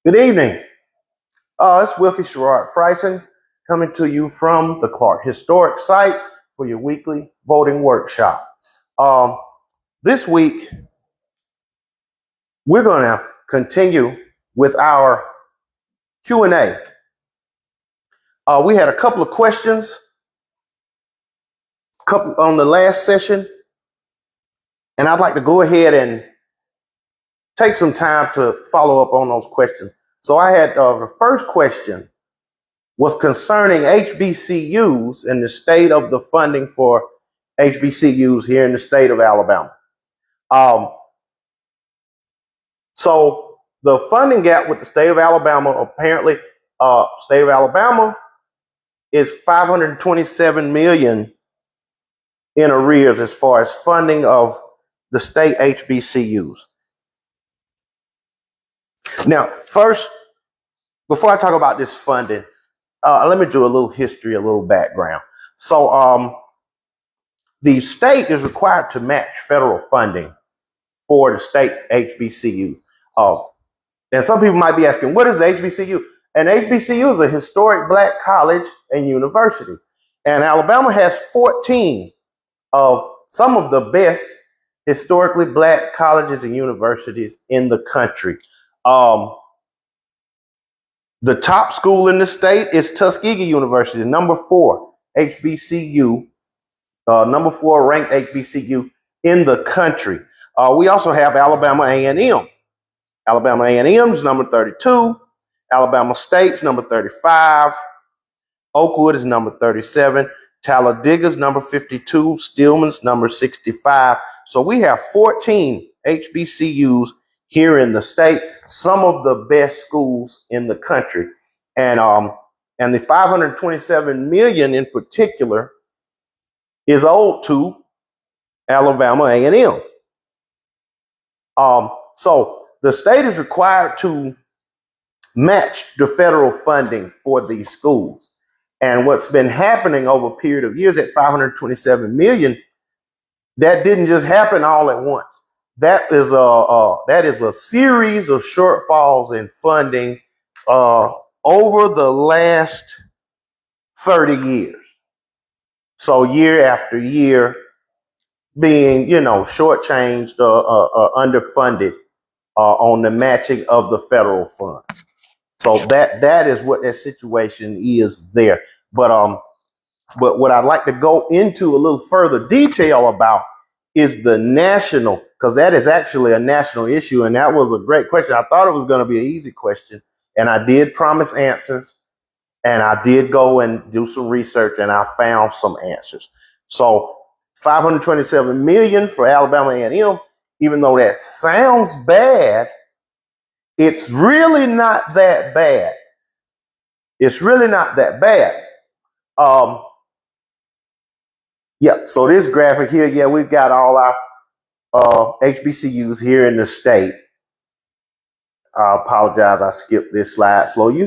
Good evening. It's Wilkie, Sherard, Frieson coming to you from the Clark Historic Site for your weekly voting workshop. This week, we're going to continue with our Q&A. We had a couple of questions on the last session, and I'd like to go ahead and take some time to follow up on those questions. So I had the first question was concerning HBCUs and the state of the funding for HBCUs here in the state of Alabama. So the funding gap with the state of Alabama, apparently, state of Alabama is $527 million in arrears as far as funding of the state HBCUs. Now, first, before I talk about this funding, let me do a little history, a little background. So the state is required to match federal funding for the state HBCUs. And some people might be asking, what is HBCU? An HBCU is a historic black college and university. And Alabama has 14 of some of the best historically black colleges and universities in the country. The top school in the state is Tuskegee University, number 4 HBCU, number 4 ranked HBCU in the country. We also have Alabama A&M. Alabama A&M is number 32. Alabama State's number 35. Oakwood is number 37. Talladega's number 52. Stillman's number 65. So we have 14 HBCUs here in the state, some of the best schools in the country. And the $527 million in particular is owed to Alabama A&M. So the state is required to match the federal funding for these schools. And what's been happening over a period of years, at $527 million, that didn't just happen all at once. That is a series of shortfalls in funding over the last 30 years. So year after year being, shortchanged or underfunded on the matching of the federal funds. So that is what that situation is there. But what I'd like to go into a little further detail about is the national, because that is actually a national issue. And that was a great question. I thought it was going to be an easy question. And I did promise answers. And I did go and do some research and I found some answers. So $527 million for Alabama A&M, even though that sounds bad, it's really not that bad. It's really not that bad. Yeah, so this graphic here, we've got all our HBCUs here in the state. I apologize, I skipped this slide slow. We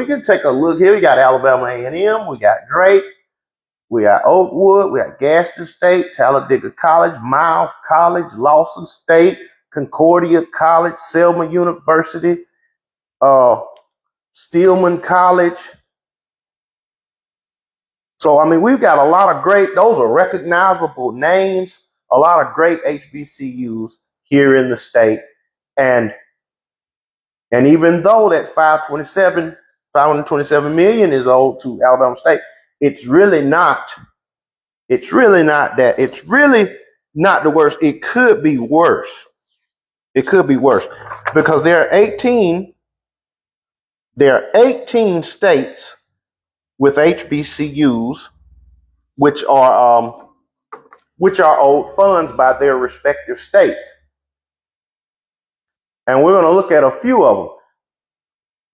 can take a look here. We got Alabama A&M, we got Drake, we got Oakwood, we got Gaston State, Talladega College, Miles College, Lawson State, Concordia College, Selma University, Stillman College. So, we've got a lot of those are recognizable names, a lot of great HBCUs here in the state. And even though that $527 million is owed to Alabama State, it's really not the worst. It could be worse. It could be worse because there are 18 states with HBCUs, which are owed funds by their respective states. And we're going to look at a few of them.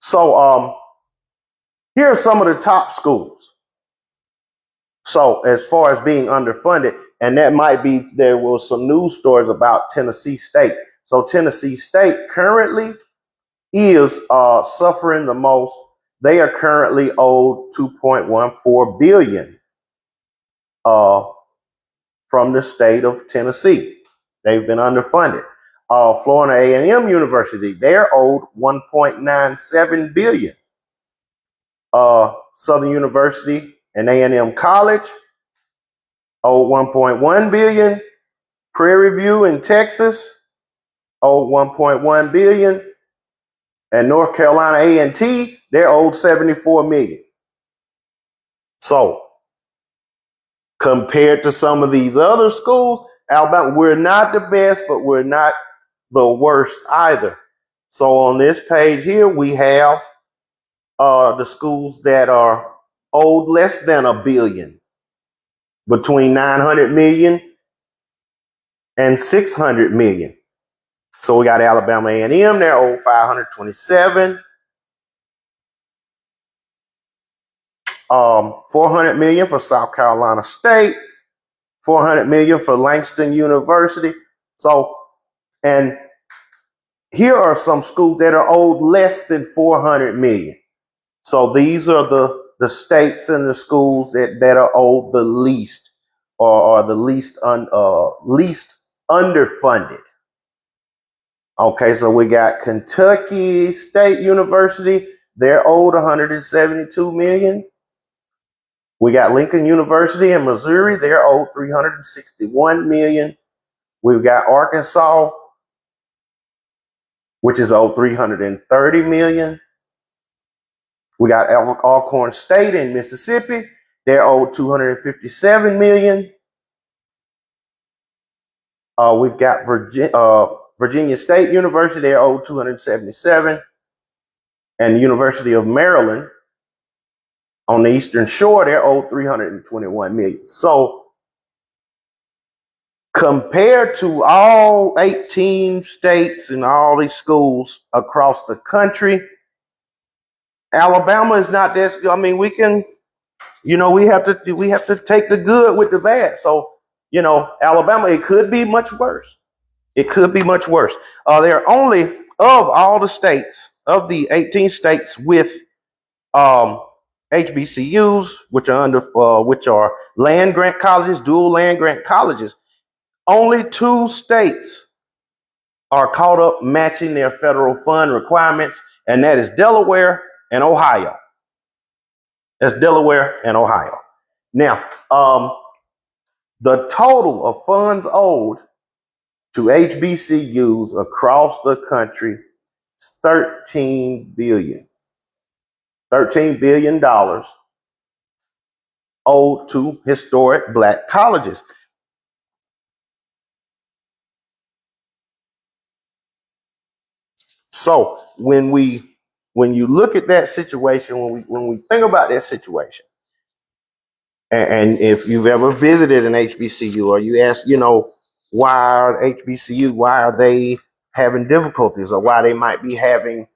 So here are some of the top schools. So as far as being underfunded, and there was some news stories about Tennessee State. So Tennessee State currently is suffering the most. They are currently owed $2.14 billion from the state of Tennessee. They've been underfunded. Florida A&M University, they're owed $1.97 billion. Southern University and A&M College owed $1.1 billion. Prairie View in Texas owed $1.1 billion. And North Carolina A&T, they're owed $74 million. So compared to some of these other schools, Alabama, we're not the best, but we're not the worst either. So on this page here, we have the schools that are owed less than $1 billion, between $900 million and $600 million. So we got Alabama A&M, they're owed $527. $400 million for South Carolina State, $400 million for Langston University. So, and here are some schools that are owed less than $400 million. So these are the states and the schools that are owed the least, or the least underfunded. Okay, so we got Kentucky State University, they're owed $172 million. We got Lincoln University in Missouri, they're owed $361 million. We've got Arkansas, which is owed $330 million. We got Alcorn State in Mississippi, they're owed $257 million. We've got Virginia State University, they're owed $277. And the University of Maryland on the Eastern Shore, they're owed $321 million. So compared to all 18 states and all these schools across the country, Alabama is not this. I mean, we can, we have to take the good with the bad. So, Alabama, it could be much worse. It could be much worse. There are only, of all the states, of the 18 states with HBCUs, which are land grant colleges, dual land grant colleges, only 2 states are caught up matching their federal fund requirements, and that is Delaware and Ohio. That's Delaware and Ohio. Now, the total of funds owed to HBCUs across the country is $13 billion. $13 billion owed to historic Black colleges. So when you look at that situation, when we think about that situation, and if you've ever visited an HBCU or you ask, why are HBCU, why are they having difficulties, or why they might be having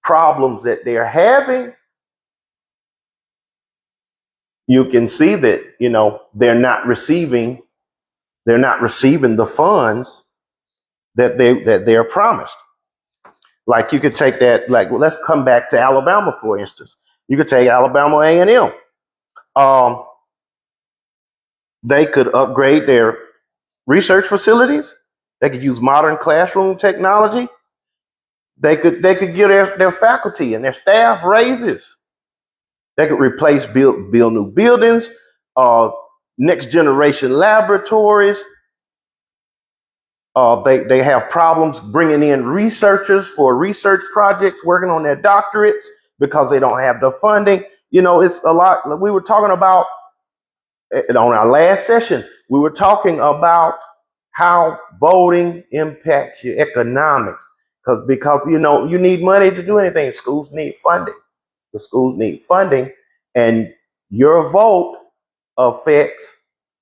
problems that they're having, you can see that, they're not receiving the funds that they're promised. Like you could take that, let's come back to Alabama, for instance. You could take Alabama A&M. They could upgrade their research facilities. They could use modern classroom technology. They could give their faculty and their staff raises. They could build new buildings, next generation laboratories. They have problems bringing in researchers for research projects, working on their doctorates because they don't have the funding. It's a lot. We were talking about on our last session, we were talking about how voting impacts your economics because you need money to do anything. Schools need funding. The schools need funding, and your vote affects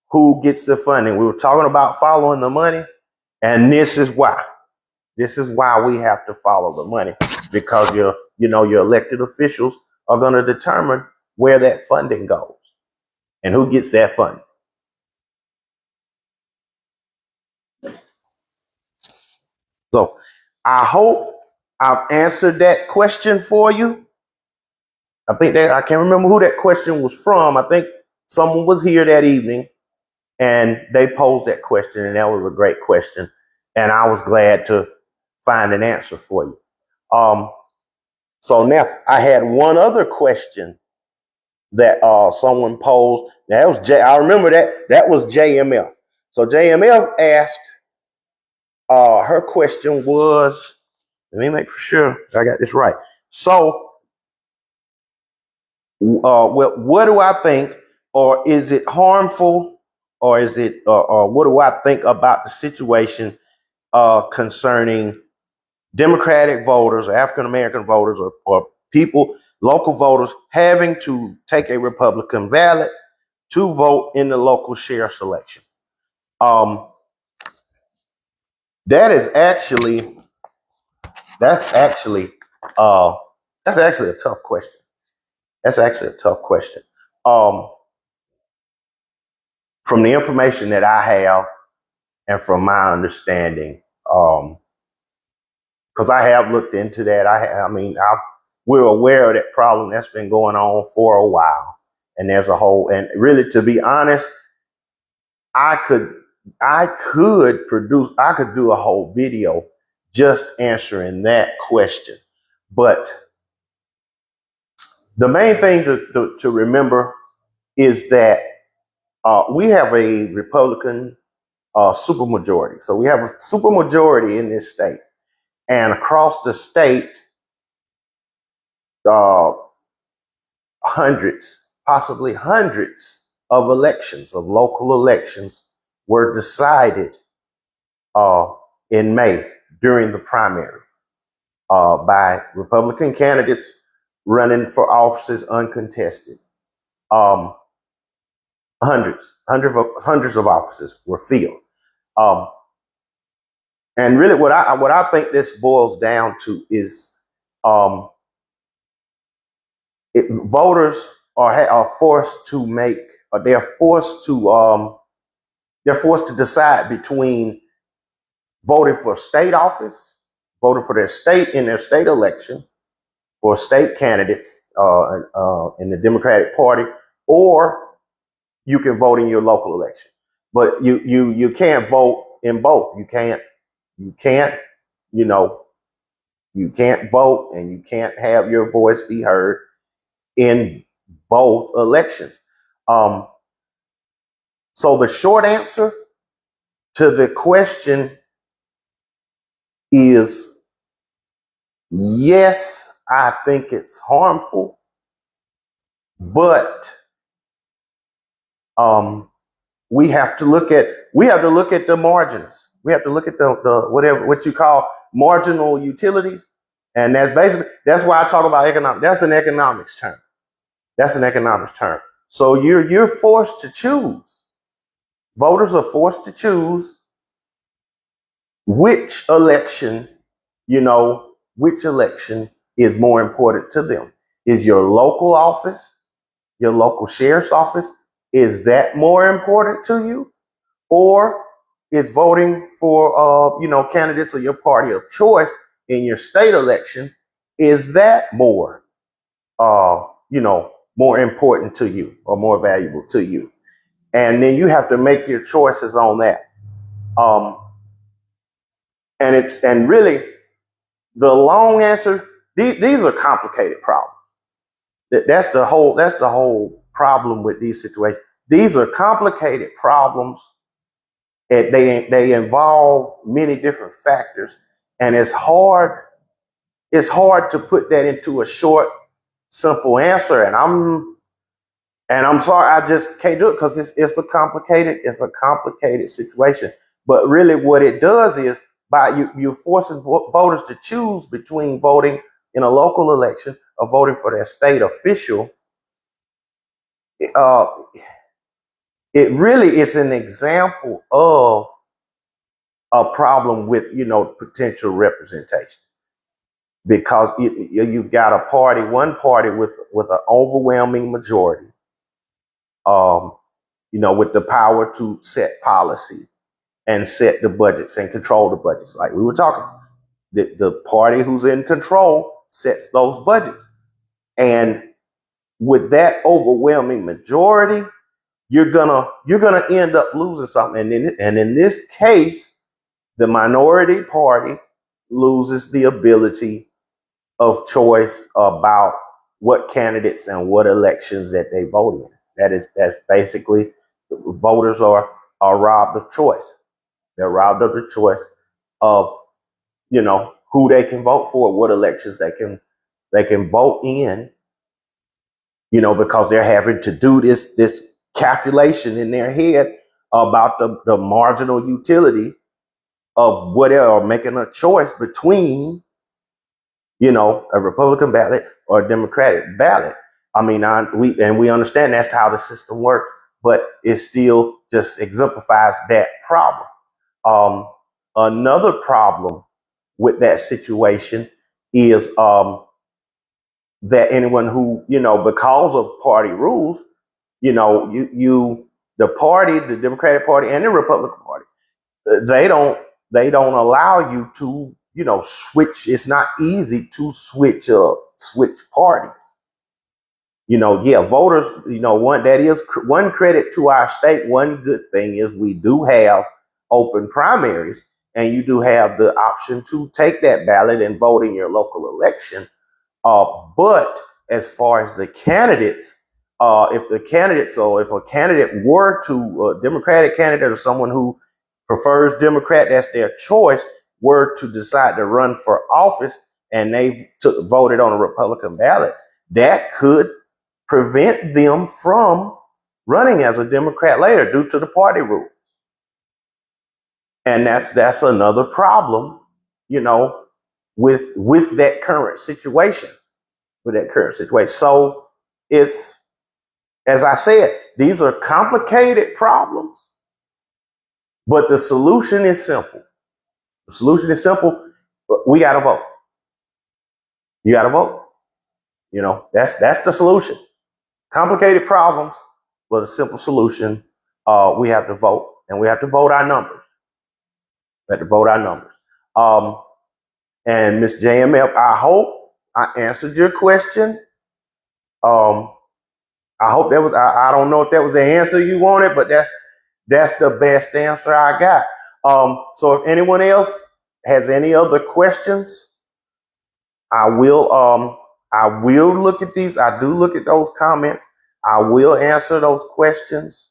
who gets the funding. We were talking about following the money, and this is why. This is why we have to follow the money, because your elected officials are going to determine where that funding goes and who gets that funding. So I hope I've answered that question for you. I can't remember who that question was from. I think someone was here that evening and they posed that question, and that was a great question. And I was glad to find an answer for you. So now I had one other question that someone posed. Now that was I remember that was JMF. So JMF asked, her question was, let me make sure I got this right. So, well, what do I think, or is it harmful, or is it, or what do I think about the situation concerning Democratic voters, or African American voters, or people, local voters, having to take a Republican ballot to vote in the local sheriff's election? That's actually a tough question. That's actually a tough question. From the information that I have and from my understanding, because I have looked into that. We're aware of that problem that's been going on for a while, and there's a whole. And really, to be honest, I could do a whole video just answering that question. But the main thing to remember is that we have a Republican supermajority. So we have a supermajority in this state. And across the state, possibly hundreds of elections, of local elections, were decided in May during the primary by Republican candidates running for offices uncontested. Hundreds of offices were filled. And really what I think this boils down to is voters are forced to make, or they're forced to decide between voting for state office, voting for their state in their state election, for state candidates in the Democratic Party, or you can vote in your local election. But you can't vote in both. You can't vote and you can't have your voice be heard in both elections. So the short answer to the question is yes, I think it's harmful, but we have to look at the margins. We have to look at the what you call marginal utility, and that's why I talk about economic. That's an economics term. So you're forced to choose. Voters are forced to choose which election is more important to them. Is your local office, your local sheriff's office, is that more important to you? Or is voting for candidates of your party of choice in your state election, is that more more important to you or more valuable to you? And then you have to make your choices on that. And really the long answer, these are complicated problems. That's the whole problem with these situations. These are complicated problems, and they involve many different factors, and it's hard to put that into a short, simple answer. And I'm sorry, I just can't do it, because it's a complicated situation. But really, what it does is, by you're forcing voters to choose between voting in a local election or voting for their state official. It really is an example of a problem with potential representation, because you've got one party with an overwhelming majority, with the power to set policy and set the budgets and control the budgets. Like we were talking, the party who's in control sets those budgets. And with that overwhelming majority, you're gonna end up losing something. And in this case, the minority party loses the ability of choice about what candidates and what elections that they vote in. That's basically, voters are robbed of choice. They're robbed of the choice of, who they can vote for, what elections they can vote in, because they're having to do this calculation in their head about the marginal utility of whatever, or making a choice between, a Republican ballot or a Democratic ballot. I mean, we understand that's how the system works, but it still just exemplifies that problem. Another problem with that situation is that anyone who, because of party rules, the party, the Democratic Party and the Republican Party, they don't allow you to, switch. It's not easy to switch parties. Voters, that is one credit to our state. One good thing is we do have open primaries, and you do have the option to take that ballot and vote in your local election. But as far as the candidates, if a candidate were to, a Democratic candidate or someone who prefers Democrat, that's their choice, were to decide to run for office and they voted on a Republican ballot, that could prevent them from running as a Democrat later due to the party rule. And that's another problem, with that current situation. So it's, as I said, these are complicated problems, but the solution is simple. The solution is simple. We got to vote. You got to vote. That's the solution. Complicated problems, but a simple solution. We have to vote, and we have to vote our numbers. And Ms. JMF, I hope I answered your question. I hope that was, I don't know if that was the answer you wanted, but that's the best answer I got. So if anyone else has any other questions, I will look at these. I do look at those comments. I will answer those questions.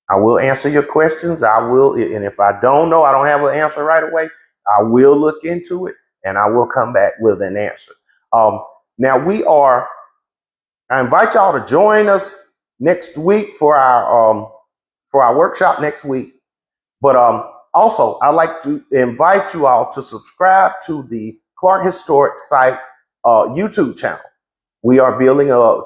I will answer your questions. And if I don't know, I don't have an answer right away, I will look into it and I will come back with an answer. Now I invite y'all to join us next week for our workshop next week. But also, I'd like to invite you all to subscribe to the Clark Historic Site YouTube channel. We are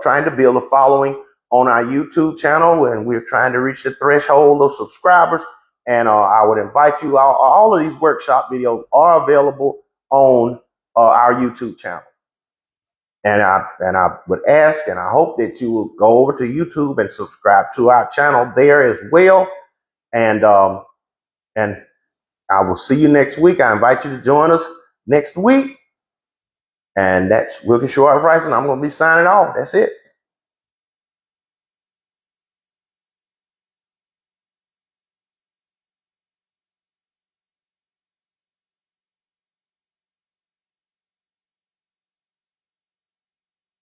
trying to build a following on our YouTube channel, and we're trying to reach the threshold of subscribers. And I would invite you all of these workshop videos are available on our YouTube channel. And I would ask, and I hope that you will go over to YouTube and subscribe to our channel there as well. And I will see you next week. I invite you to join us next week. And that's Wilkie, Sherard, Frieson. I'm going to be signing off. That's it.